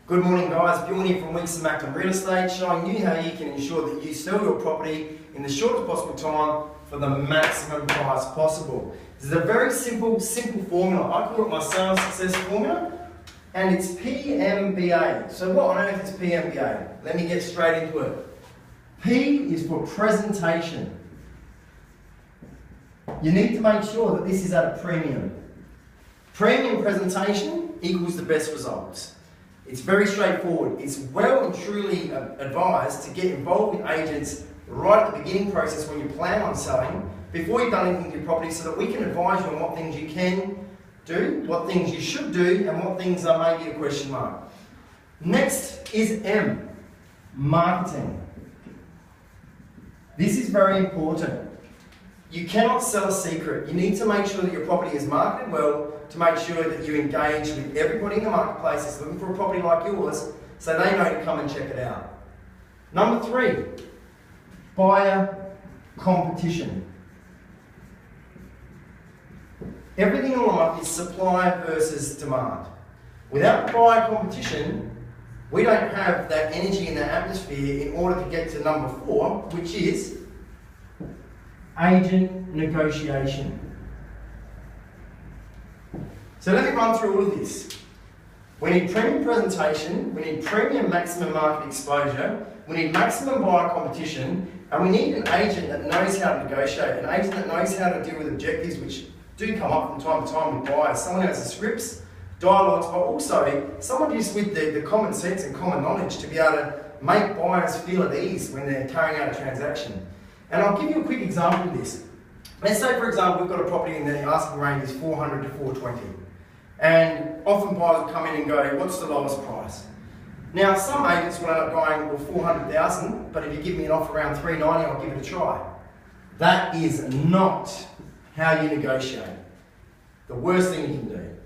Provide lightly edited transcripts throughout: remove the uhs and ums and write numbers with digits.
Good morning guys, Bjorn here from Weeks of Macklin Real Estate, showing you how you can ensure that you sell your property in the shortest possible time for the maximum price possible. This is a very simple formula. I call it my sales success formula, and it's PMBA. So what on earth is PMBA? Let me get straight into it. P is for presentation. You need to make sure that this is at a premium. Premium presentation equals the best results. It's very straightforward. It's well and truly advised to get involved with agents right at the beginning process when you plan on selling, before you've done anything to your property, so that we can advise you on what things you can do, what things you should do, and what things are maybe a question mark. Next is M, marketing. This is very important. You cannot sell a secret. You need to make sure that your property is marketed well, to make sure that you engage with everybody in the marketplace that's looking for a property like yours, so they know to come and check it out. Number 3, buyer competition. Everything in life is supply versus demand. Without buyer competition, we don't have that energy and that atmosphere in order to get to number 4, which is agent negotiation. So let me run through all of this. We need premium presentation, we need premium maximum market exposure, we need maximum buyer competition, and we need an agent that knows how to negotiate, an agent that knows how to deal with objectives which do come up from time to time with buyers. Someone who has the scripts, dialogues, but also someone just with the common sense and common knowledge to be able to make buyers feel at ease when they're carrying out a transaction. And I'll give you a quick example of this. Let's say, for example, we've got a property in the asking range is 400 to 420. And often buyers will come in and go, what's the lowest price? Now, some agents will end up going, well, 400,000, but if you give me an offer around 390, I'll give it a try. That is not how you negotiate. The worst thing you can do.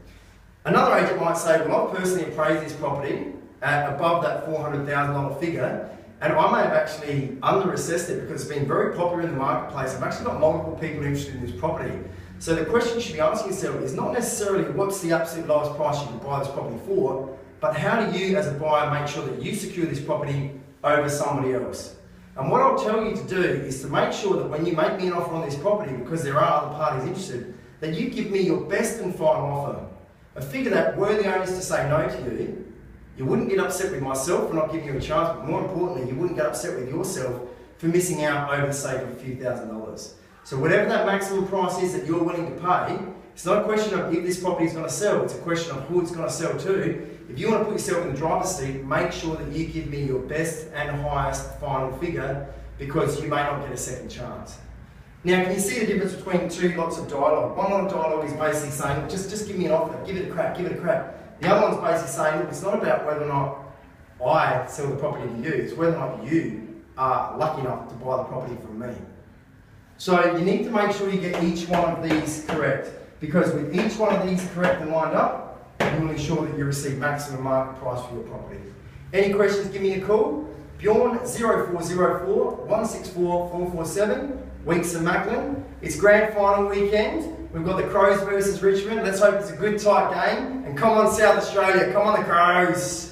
Another agent might say, well, I've personally appraised this property at above that $400,000 figure, and I may have actually under-assessed it because it's been very popular in the marketplace. I've actually got multiple people interested in this property. So the question you should be asking yourself is not necessarily what's the absolute lowest price you can buy this property for, but how do you as a buyer make sure that you secure this property over somebody else? And what I'll tell you to do is to make sure that when you make me an offer on this property, because there are other parties interested, that you give me your best and final offer. A figure that were the owners to say no to you, you wouldn't get upset with myself for not giving you a chance, but more importantly, you wouldn't get upset with yourself for missing out over the sake of a few $1,000s. So whatever that maximum price is that you're willing to pay, it's not a question of if this property is going to sell, it's a question of who it's going to sell to. If you want to put yourself in the driver's seat, make sure that you give me your best and highest final figure, because you may not get a second chance. Now, can you see the difference between two lots of dialogue? One lot of dialogue is basically saying, just give me an offer, give it a crack, give it a crack. The other one's basically saying, look, it's not about whether or not I sell the property to you, it's whether or not you are lucky enough to buy the property from me. So you need to make sure you get each one of these correct, because with each one of these correct and lined up, you will ensure that you receive maximum market price for your property. Any questions, give me a call. Bjorn 0404 164 447, Weeks of Macklin. It's grand final weekend. We've got the Crows versus Richmond. Let's hope it's a good tight game. And come on South Australia, come on the Crows.